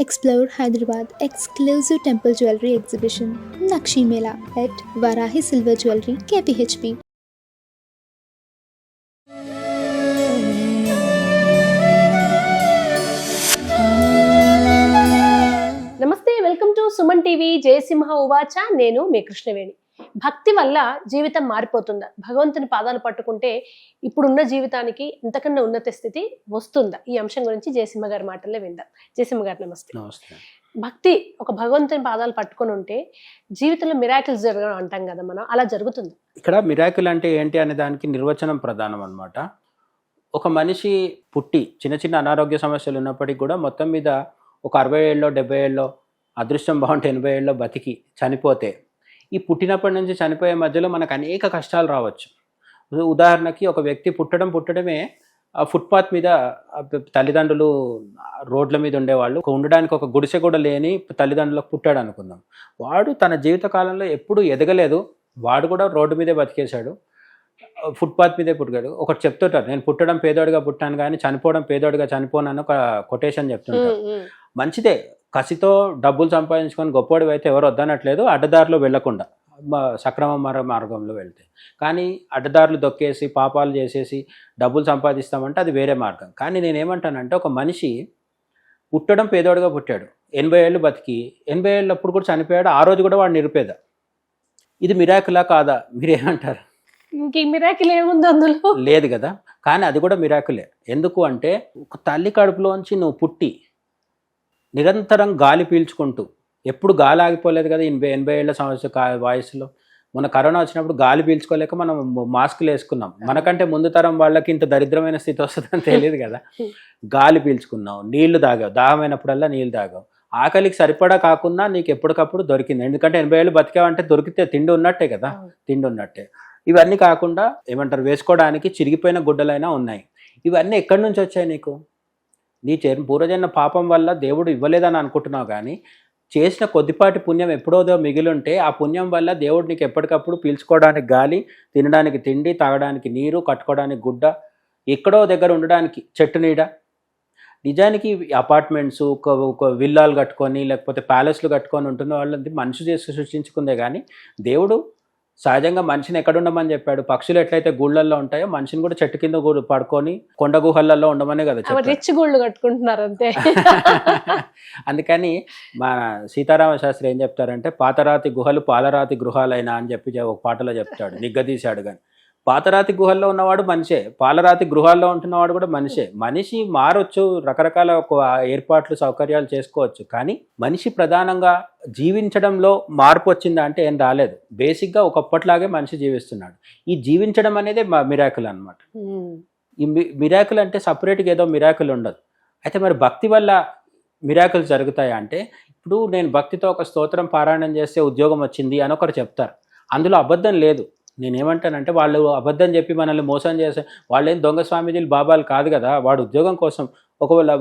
Explore Hyderabad exclusive temple jewelry exhibition Nakshi Mela at Varahi Silver Jewelry KPHP. నమస్తే, welcome to Suman TV. Jayasimha ఉవాచ. నేను మీ కృష్ణవేణి. భక్తి వల్ల జీవితం మారిపోతుందా? భగవంతుని పాదాలు పట్టుకుంటే ఇప్పుడున్న జీవితానికి ఇంతకన్నా ఉన్నత స్థితి వస్తుందా? ఈ అంశం గురించి జయసింహ గారి మాటల్లో విందాం. జయసింహ గారు నమస్తే. భక్తి ఒక భగవంతుని పాదాలు పట్టుకొని ఉంటే జీవితంలో మిరాకిల్స్ జరగడం అంటాం కదా మనం, అలా జరుగుతుంది. ఇక్కడ మిరాకిల్ అంటే ఏంటి అనే దానికి నిర్వచనం ప్రధానం అన్నమాట. ఒక మనిషి పుట్టి చిన్న చిన్న అనారోగ్య సమస్యలు ఉన్నప్పటికీ కూడా మొత్తం మీద ఒక 60 ఏళ్ళలో 70 ఏళ్ళలో అదృష్టం బాగుంటే 80 ఏళ్ళలో బతికి చనిపోతే ఈ పుట్టినప్పటి నుంచి చనిపోయే మధ్యలో మనకు అనేక కష్టాలు రావచ్చు. ఉదాహరణకి ఒక వ్యక్తి పుట్టడమే ఫుట్పాత్ మీద తల్లిదండ్రులు రోడ్ల మీద ఉండేవాళ్ళు, ఉండడానికి ఒక గుడిసె కూడా లేని తల్లిదండ్రులకు పుట్టాడు అనుకుందాం. వాడు తన జీవితకాలంలో ఎప్పుడూ ఎదగలేదు, వాడు కూడా రోడ్డు మీదే బతికేశాడు, ఫుట్పాత్ మీదే పుట్టాడు. ఒకటి చెప్తుంటారు, నేను పుట్టడం పేదోడిగా పుట్టాను కానీ చనిపోవడం పేదోడిగా చనిపోనని ఒక కొటేషన్ చెప్తుంటారు. మంచిదే, కసితో డబ్బులు సంపాదించుకొని గొప్పోడివి అయితే ఎవరు వద్దనట్లేదు, అడ్డదారిలో వెళ్లకుండా సక్రమ మార్గంలో వెళ్తే. కానీ అడ్డదారులు దొక్కేసి పాపాలు చేసేసి డబ్బులు సంపాదిస్తామంటే అది వేరే మార్గం. కానీ నేనేమంటానంటే, ఒక మనిషి పుట్టడం పేదోడిగా పుట్టాడు, 80 ఏళ్ళు బతికి 80 ఏళ్ళప్పుడు కూడా చనిపోయాడు, ఆ రోజు కూడా వాడు నిరుపేద. ఇది మిరాకిలా కాదా? మీరేమంటారు? ఇంక మిరాకిల్ ఏముంది అందులో? లేదు కదా. కానీ అది కూడా మిరాకిలే. ఎందుకు అంటే, ఒక తల్లి కడుపులోంచి నువ్వు పుట్టి నిరంతరం గాలి పీల్చుకుంటూ, ఎప్పుడు గాలి ఆగిపోలేదు కదా 80 ఏళ్ళ వయసులో. మన కరోనా వచ్చినప్పుడు గాలి పీల్చుకోలేక మనం మాస్కులు వేసుకున్నాం. మనకంటే ముందు తరం వాళ్ళకి ఇంత దరిద్రమైన స్థితి వస్తుందని తెలియదు కదా. గాలి పీల్చుకున్నావు, నీళ్లు తాగావు, దాహమైనప్పుడల్లా నీళ్ళు తాగావు, ఆకలికి సరిపడా కాకుండా నీకు ఎప్పటికప్పుడు దొరికింది. ఎందుకంటే 80 ఏళ్ళు బతికావంటే దొరికితే తిండి ఉన్నట్టే కదా, తిండి ఉన్నట్టే. ఇవన్నీ కాకుండా ఏమంటారు, వేసుకోవడానికి చిరిగిపోయిన గుడ్డలైనా ఉన్నాయి. ఇవన్నీ ఎక్కడి నుంచి వచ్చాయి నీకు? నీ పూర్వజన్మ పాపం వల్ల దేవుడు ఇవ్వలేదని అనుకుంటున్నావు. కానీ చేసిన కొద్దిపాటి పుణ్యం ఎప్పుడోదో మిగిలింటే ఆ పుణ్యం వల్ల దేవుడు నీకు ఎప్పటికప్పుడు పీల్చుకోవడానికి గాలి, తినడానికి తిండి, తాగడానికి నీరు, కట్టుకోవడానికి గుడ్డ, ఎక్కడో దగ్గర ఉండడానికి చెట్టు నీడ. నిజానికి అపార్ట్మెంట్స్, ఒక విల్లాలు కట్టుకొని లేకపోతే ప్యాలెస్లు కట్టుకొని ఉంటున్న వాళ్ళది మనిషి చేసి సృష్టించుకుందే. కానీ దేవుడు సహజంగా మనిషిని ఎక్కడ ఉండమని చెప్పాడు? పక్షులు ఎట్లయితే గూళ్ళల్లో ఉంటాయో మనిషిని కూడా చెట్టు కింద పడుకొని కొండ గుహలలో ఉండమనే కదా చెప్పాడు. రిచ్ గూళ్ళు కట్టుకుంటున్నారు అంతే. అందుకని మన సీతారామ శాస్త్రి ఏం చెప్తారంటే, పాతరాతి గుహలు పాలరాతి గృహాలైనా అని చెప్పి ఒక పాటలో చెప్తాడు, నిగ్గదీశాడు. కానీ పాతరాతి గుహల్లో ఉన్నవాడు మనిషే, పాలరాతి గృహాల్లో ఉంటున్నవాడు కూడా మనిషే. మనిషి మారొచ్చు, రకరకాల ఏర్పాట్లు సౌకర్యాలు చేసుకోవచ్చు, కానీ మనిషి ప్రధానంగా జీవించడంలో మార్పు వచ్చిందా అంటే ఏం రాలేదు. బేసిక్గా ఒకప్పట్లాగే మనిషి జీవిస్తున్నాడు. ఈ జీవించడం అనేది మిరాకిల్ అనమాట. ఈ మిరాకిల్ అంటే సపరేట్గా ఏదో మిరాకిల్ ఉండదు. అయితే మరి భక్తి వల్ల మిరాకిల్స్ జరుగుతాయా అంటే, ఇప్పుడు నేను భక్తితో ఒక స్తోత్రం పారాయణం చేస్తే ఉద్యోగం వచ్చింది అని ఒకరు చెప్తారు, అందులో అబద్ధం లేదు. నేనేమంటానంటే, వాళ్ళు అబద్ధం చెప్పి మనల్ని మోసం చేసే వాళ్ళేం దొంగ స్వామీజీలు బాబాలు కాదు కదా. వాడు ఉద్యోగం కోసం ఒకవేళ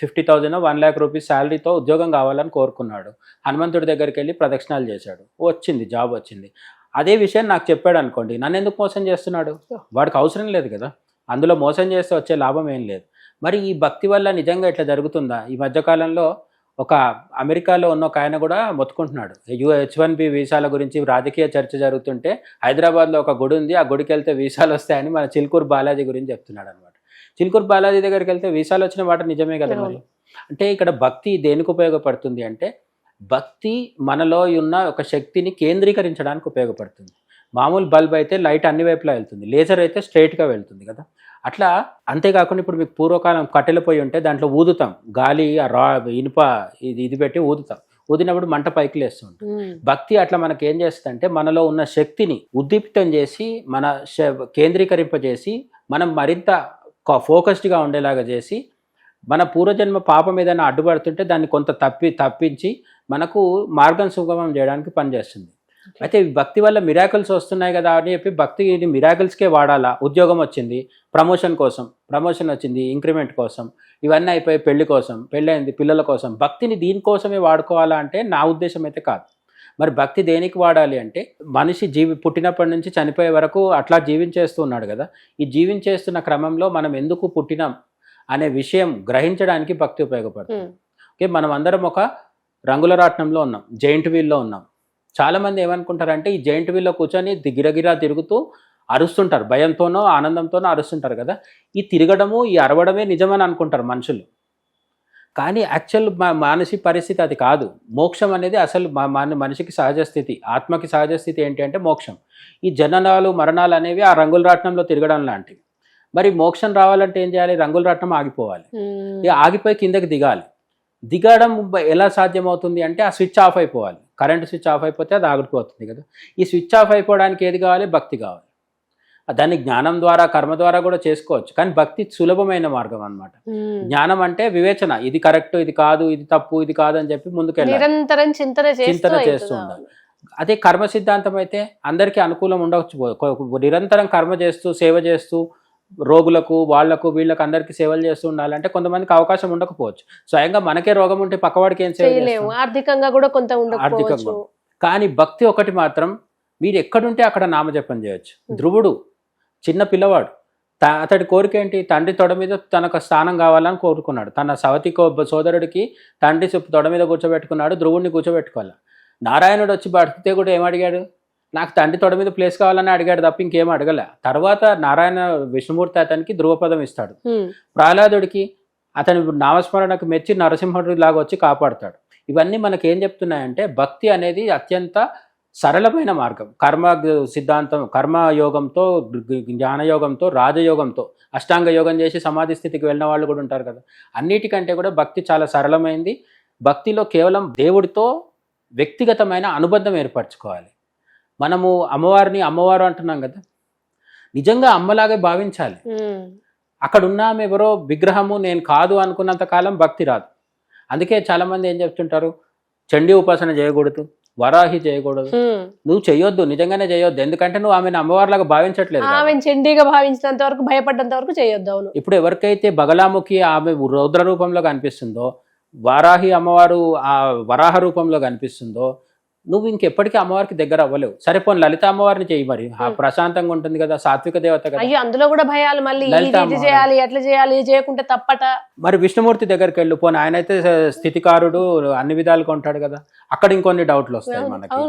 50,000 1 lakh రూపీస్ శాలరీతో ఉద్యోగం కావాలని కోరుకున్నాడు, హనుమంతుడి దగ్గరికి వెళ్ళి ప్రదక్షిణాలు చేశాడు, వచ్చింది, జాబ్ వచ్చింది. అదే విషయం నాకు చెప్పాడు అనుకోండి, నన్ను ఎందుకు మోసం చేస్తున్నాడు? వాడికి అవసరం లేదు కదా, అందులో మోసం చేస్తే వచ్చే లాభం ఏం లేదు. మరి ఈ భక్తి వల్ల నిజంగా ఇట్లా జరుగుతుందా? ఈ మధ్యకాలంలో ఒక అమెరికాలో ఉన్న ఒక ఆయన కూడా మొత్తుకుంటున్నాడు, H1B వీసాల గురించి రాజకీయ చర్చ జరుగుతుంటే హైదరాబాద్లో ఒక గుడి ఉంది, ఆ గుడికి వెళ్తే వీసాలు వస్తాయని మన చిలుకూరు బాలాజీ గురించి చెప్తున్నాడు అనమాట. చిలుకూరు బాలాజీ దగ్గరికి వెళ్తే వీసాలు వచ్చిన మాట నిజమే కదా. మరి అంటే ఇక్కడ భక్తి దేనికి ఉపయోగపడుతుంది అంటే, భక్తి మనలో ఉన్న ఒక శక్తిని కేంద్రీకరించడానికి ఉపయోగపడుతుంది. మామూలు బల్బ్ అయితే లైట్ అన్ని వైపులా వెళ్తుంది, లేజర్ అయితే స్ట్రైట్గా వెళ్తుంది కదా. అట్లా అంతేకాకుండా ఇప్పుడు మీకు పూర్వకాలం కట్టెల పొయ్యి ఉంటే దాంట్లో ఊదుతాం, గాలి ఇనుప ఇది పెట్టి ఊదుతాం, ఊదినప్పుడు మంట పైకి లేస్తుంది. భక్తి అట్లా మనకి ఏం చేస్తుందంటే, మనలో ఉన్న శక్తిని ఉద్దీప్తం చేసి మన కేంద్రీకరింపజేసి మనం మరింత ఫోకస్డ్గా ఉండేలాగా చేసి, మన పూర్వజన్మ పాపం ఏదైనా అడ్డుపడుతుంటే దాన్ని కొంత తప్పించి మనకు మార్గం సుగమం చేయడానికి పనిచేస్తుంది. అయితే భక్తి వల్ల మిరాకిల్స్ వస్తున్నాయి కదా అని చెప్పి భక్తిని మిరాకిల్స్కే వాడాలా? ఉద్యోగం వచ్చింది, ప్రమోషన్ కోసం, ప్రమోషన్ వచ్చింది, ఇంక్రిమెంట్ కోసం, ఇవన్నీ అయిపోయి పెళ్లి కోసం, పెళ్ళైంది, పిల్లల కోసం, భక్తిని దీనికోసమే వాడుకోవాలా అంటే నా ఉద్దేశం అయితే కాదు. మరి భక్తి దేనికి వాడాలి అంటే, మనిషి పుట్టినప్పటి నుంచి చనిపోయే వరకు అట్లా జీవించేస్తూ ఉన్నాడు కదా. ఈ జీవించేస్తున్న క్రమంలో మనం ఎందుకు పుట్టినాం అనే విషయం గ్రహించడానికి భక్తి ఉపయోగపడుతుంది. ఓకే, మనం అందరం ఒక రంగుల రాట్నంలో ఉన్నాం, జైంట్ వీల్లో ఉన్నాం. చాలామంది ఏమనుకుంటారంటే ఈ జైంట్ వీల్లో కూర్చొని గిరగిరా తిరుగుతూ అరుస్తుంటారు, భయంతోనో ఆనందంతోనో అరుస్తుంటారు కదా. ఈ తిరగడము, ఈ అరవడమే నిజమని అనుకుంటారు మనుషులు. కానీ యాక్చువల్ మానసిక పరిస్థితి అది కాదు. మోక్షం అనేది అసలు మనిషికి సహజ స్థితి, ఆత్మకి సహజ స్థితి ఏంటి అంటే మోక్షం. ఈ జననాలు మరణాలు అనేవి ఆ రంగుల రాట్నంలో తిరగడం లాంటివి. మరి మోక్షం రావాలంటే ఏం చేయాలి? రంగుల రాట్నం ఆగిపోవాలి. ఇక ఆగిపోయి కిందకి దిగాలి. దిగడం ఎలా సాధ్యమవుతుంది అంటే ఆ స్విచ్ ఆఫ్ అయిపోవాలి. కరెంట్ స్విచ్ ఆఫ్ అయిపోతే అది ఆగిపోతుంది కదా. ఈ స్విచ్ ఆఫ్ అయిపోవడానికి ఏది కావాలి? భక్తి కావాలి. దాన్ని జ్ఞానం ద్వారా కర్మ ద్వారా కూడా చేసుకోవచ్చు, కానీ భక్తి సులభమైన మార్గం అన్నమాట. జ్ఞానం అంటే వివేచన, ఇది కరెక్ట్, ఇది కాదు, ఇది తప్పు, ఇది కాదు అని చెప్పి ముందుకెళ్ళాలి, నిరంతరం చింతన చేస్తూ ఉండాలి. అదే కర్మ సిద్ధాంతం అయితే అందరికీ అనుకూలం ఉండవచ్చు. నిరంతరం కర్మ చేస్తూ సేవ చేస్తూ రోగులకు వాళ్ళకు వీళ్ళకు అందరికీ సేవలు చేస్తూ ఉండాలంటే కొంతమందికి అవకాశం ఉండకపోవచ్చు. స్వయంగా మనకే రోగం ఉంటే పక్కవాడికి ఏం సేవ చేస్తాం? ఆర్థికంగా కూడా కొంత ఉండకపోవచ్చు. కానీ భక్తి ఒకటి మాత్రం మీరు ఎక్కడుంటే అక్కడ నామజపం చేయొచ్చు. ధ్రువుడు చిన్న పిల్లవాడు, అతడి కోరిక ఏంటి? తండ్రి తొడ మీద తనకు స్థానం కావాలని కోరుకున్నాడు. తన సవతి సోదరుడికి తండ్రి తొడ మీద కూర్చోబెట్టుకున్నాడు, ధ్రువుడిని కూర్చోబెట్టుకోవాలి. నారాయణుడు వచ్చి బతికితే కూడా ఏమడిగాడు? నాకు తండ్రి తొడ మీద ప్లేస్ కావాలని అడిగాడు తప్ప ఇంకేం అడగలే. తర్వాత నారాయణ విష్ణుమూర్తి అతనికి ధ్రువపదం ఇస్తాడు. ప్రహ్లాదుడికి అతని నామస్మరణకు మెచ్చి నరసింహుడి లాగా వచ్చి కాపాడుతాడు. ఇవన్నీ మనకేం చెప్తున్నాయంటే భక్తి అనేది అత్యంత సరళమైన మార్గం. కర్మ సిద్ధాంతం, కర్మయోగంతో, జ్ఞానయోగంతో, రాజయోగంతో, అష్టాంగ యోగం చేసి సమాధి స్థితికి వెళ్ళిన వాళ్ళు కూడా ఉంటారు కదా. అన్నిటికంటే కూడా భక్తి చాలా సరళమైంది. భక్తిలో కేవలం దేవుడితో వ్యక్తిగతమైన అనుబంధం ఏర్పరచుకోవాలి. మనము అమ్మవారిని అమ్మవారు అంటున్నాం కదా, నిజంగా అమ్మలాగే భావించాలి. అక్కడ ఉన్నాము ఎవరో విగ్రహము నేను కాదు అనుకున్నంత కాలం భక్తి రాదు. అందుకే చాలా మంది ఏం చెప్తుంటారు, చండీ ఉపాసన చేయకూడదు, వరాహి చేయకూడదు. నువ్వు చేయొద్దు, నిజంగానే చేయొద్దు. ఎందుకంటే నువ్వు ఆమెను అమ్మవారిలాగా భావించట్లేదు. ఆమెను చండీగా భావించినంత వరకు, భయపడ్డంత వరకు చేయొద్దు. అవును. ఇప్పుడు ఎవరికైతే బగలాముఖి ఆమె రౌద్ర రూపంలో కనిపిస్తుందో, వారాహి అమ్మవారు ఆ వరాహ రూపంలో కనిపిస్తుందో, నువ్వు ఇంకెప్పటికీ అమ్మవారికి దగ్గర అవ్వలేవు. సరిపోని లలిత అమ్మవారిని చెయ్యి, మరి ఆ ప్రశాంతంగా ఉంటుంది కదా, సాత్విక దేవత కదా. అయ్యో అందులో కూడా భయాలు, మళ్ళీ ఇది చేయాలి, ఎట్లా చేయాలి, చేయకుంటే తప్పట. మరి విష్ణుమూర్తి దగ్గరికి వెళ్ళు, పోనీ ఆయన అయితే స్థితికారుడు, అన్ని విధాలుగా ఉంటాడు కదా, అక్కడ ఇంకొన్ని డౌట్లు వస్తాయి మనకి.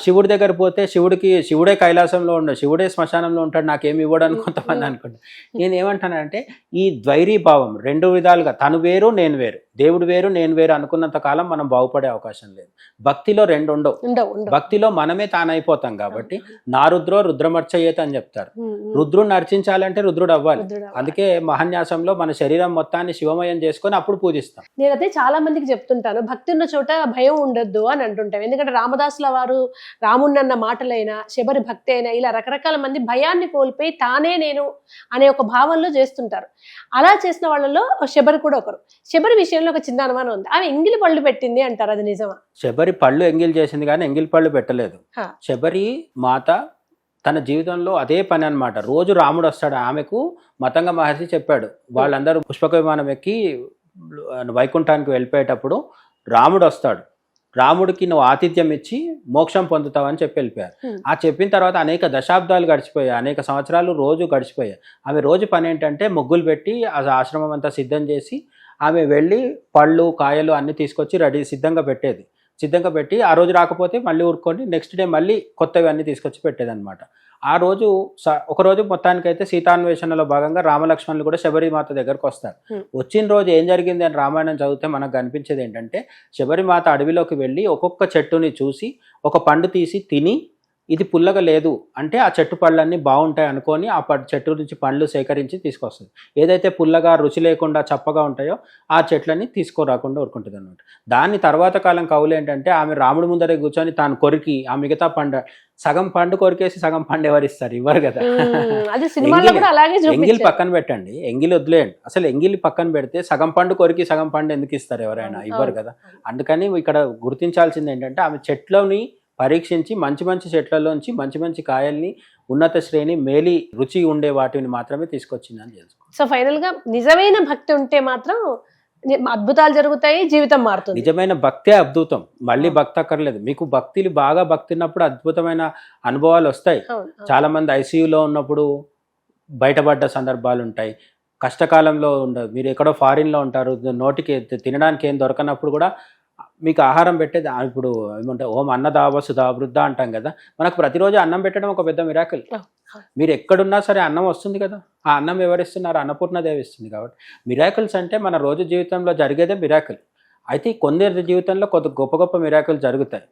శివుడి దగ్గర పోతే శివుడే కైలాసంలో ఉండడు, శివుడే శ్మశానంలో ఉంటాడు, నాకేమి ఇవ్వడానికి కొంతమంది అనుకుంటారు. నేను ఏమంటానంటే ఈ ద్వైరీ భావం రెండు విధాలుగా, తను వేరు నేను వేరు, దేవుడు వేరు నేను వేరు అనుకున్నంత కాలం మనం బాగుపడే అవకాశం లేదు. భక్తిలో రెండు ఉండవు. భక్తిలో మనమే తానైపోతాం కాబట్టి నా రుద్రో రుద్రమర్చయేత అని చెప్తారు. రుద్రుడిని అర్చించాలంటే రుద్రుడు అవ్వాలి. అందుకే మహాన్యాసంలో మన శరీరం మొత్తాన్ని శివమయం చేసుకొని అప్పుడు పూజిస్తాం. నేనైతే చాలా మందికి చెప్తుంటాను, భక్తి ఉన్న చోట భయం ఉండొద్దు అని అంటుంటాం. ఎందుకంటే రామదాసుల వారు రామున్నన్న మాటలైనా, శబరి భక్తి అయినా, ఇలా రకరకాల మంది భయాన్ని కోల్పోయి తానే నేను అనే ఒక భావంలో చేస్తుంటారు. అలా చేసిన వాళ్ళలో శబరి కూడా ఒకరు. శబరి విషయంలో ఒక చిన్న అనుమానం ఉంది, ఆమె ఎంగిలి పళ్ళు పెట్టింది అంటారు, అది నిజమా? శబరి పళ్ళు ఎంగిల్ చేసింది కానీ ఎంగిలి పళ్ళు పెట్టలేదు. శబరి మాత తన జీవితంలో అదే పని అన్నమాట. రోజు రాముడు వస్తాడు, ఆమెకు మతంగ మహర్షి చెప్పాడు, వాళ్ళందరూ పుష్పక విమానం ఎక్కి వైకుంఠానికి వెళ్ళిపోయేటప్పుడు రాముడు వస్తాడు, రాముడికి నువ్వు ఆతిథ్యం ఇచ్చి మోక్షం పొందుతావని చెప్పి వెళ్ళిపోయారు. ఆ చెప్పిన తర్వాత అనేక దశాబ్దాలు గడిచిపోయాయి, అనేక సంవత్సరాలు రోజు గడిచిపోయాయి. ఆమె రోజు పని ఏంటంటే ముగ్గులు పెట్టి ఆ ఆశ్రమం అంతా సిద్ధం చేసి ఆమె వెళ్ళి పళ్ళు కాయలు అన్నీ తీసుకొచ్చి సిద్ధంగా పెట్టి ఆ రోజు రాకపోతే మళ్ళీ ఊరుకొని నెక్స్ట్ డే మళ్ళీ కొత్తవి అన్నీ తీసుకొచ్చి పెట్టేదన్నమాట. ఆ రోజు ఒకరోజు మొత్తానికైతే సీతాన్వేషణలో భాగంగా రామలక్ష్మణులు కూడా శబరిమాత దగ్గరకు వస్తారు. వచ్చిన రోజు ఏం జరిగింది అని రామాయణం చదివితే మనకు కనిపించేది ఏంటంటే, శబరిమాత అడవిలోకి వెళ్ళి ఒక్కొక్క చెట్టుని చూసి ఒక పండు తీసి తిని ఇది పుల్లగా లేదు అంటే ఆ చెట్టు పళ్ళన్నీ బాగుంటాయి అనుకొని ఆ చెట్టు నుంచి పండ్లు సేకరించి తీసుకొస్తుంది. ఏదైతే పుల్లగా రుచి లేకుండా చప్పగా ఉంటాయో ఆ చెట్లన్నీ తీసుకోరాకుండా ఊరుకుంటుంది అనమాట. దాన్ని తర్వాత కాలం కవులు ఏంటంటే, ఆమె రాముడి ముందరే కూర్చొని తాను కొరికి ఆ మిగతా సగం పండు కొరికేసి సగం పండు ఎవరిస్తారు? ఇవ్వరు కదా. ఎంగిలి పక్కన పెట్టండి, ఎంగిలి వదిలేయండి. అసలు ఎంగిలి పక్కన పెడితే సగం పండు కొరికి సగం పండు ఎందుకు ఇస్తారు ఎవరైనా? ఇవ్వరు కదా. అందుకని ఇక్కడ గుర్తించాల్సింది ఏంటంటే, ఆమె చెట్లని పరీక్షించి మంచి మంచి చెట్లలోంచి మంచి మంచి కాయల్ని, ఉన్నత శ్రేణి మేలి రుచి ఉండే వాటిని మాత్రమే తీసుకొచ్చిందని తెలుసుకో. సో ఫైనల్ గా నిజమైన భక్తి ఉంటే మాత్రం అద్భుతాలు జరుగుతాయి, జీవితం మారుతుంది. నిజమైన భక్తే అద్భుతం, మళ్ళీ భక్తి అక్కర్లేదు. మీకు భక్తిలు బాగా భక్తినప్పుడు అద్భుతమైన అనుభవాలు వస్తాయి. చాలా మంది ఐసీయూలో ఉన్నప్పుడు బయటపడ్డ సందర్భాలు ఉంటాయి. కష్టకాలంలో ఉండదు, మీరు ఎక్కడో ఫారిన్లో ఉంటారు, నోటికి తినడానికి ఏం దొరకనప్పుడు కూడా మీకు ఆహారం పెట్టేది ఇప్పుడు ఏమంటే ఓం అన్నదా వసుదా వృద్ధ అంటాం కదా, మనకు ప్రతిరోజు అన్నం పెట్టడం ఒక పెద్ద మిరాకిల్. మీరు ఎక్కడున్నా సరే అన్నం వస్తుంది కదా, ఆ అన్నం ఎవరిస్తున్నారు? అన్నపూర్ణదేవి ఇస్తుంది. కాబట్టి మిరాకిల్స్ అంటే మన రోజు జీవితంలో జరిగేదే మిరాకిల్. అయితే కొందరి జీవితంలో గొప్ప గొప్ప మిరాకిల్ జరుగుతాయి.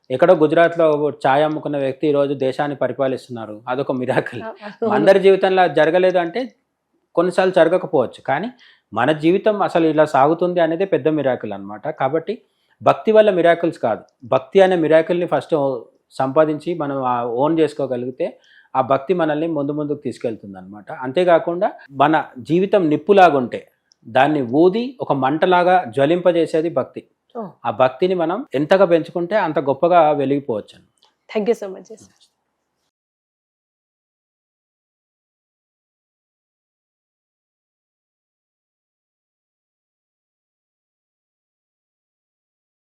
ఎక్కడో గుజరాత్లో ఛాయ్ అమ్ముకున్న వ్యక్తి ఈరోజు దేశాన్ని పరిపాలిస్తున్నారు, అదొక మిరాకిల్. అందరి జీవితంలో జరగలేదు అంటే కొన్నిసార్లు జరగకపోవచ్చు, కానీ మన జీవితం అసలు ఇలా సాగుతుంది అనేది పెద్ద మిరాకిల్ అనమాట. కాబట్టి భక్తి వల్ల మిరాకిల్స్ కాదు, భక్తి అనే మిరాకిల్ని ఫస్ట్ సంపాదించి మనం ఓన్ చేసుకోగలిగితే ఆ భక్తి మనల్ని ముందుకు తీసుకెళ్తుంది అనమాట. అంతేకాకుండా మన జీవితం నిప్పులాగుంటే దాన్ని ఊది ఒక మంటలాగా జ్వలింపజేసేది భక్తి. ఆ భక్తిని మనం ఎంతగా పెంచుకుంటే అంత గొప్పగా వెలిగిపోవచ్చు. Thank you so much.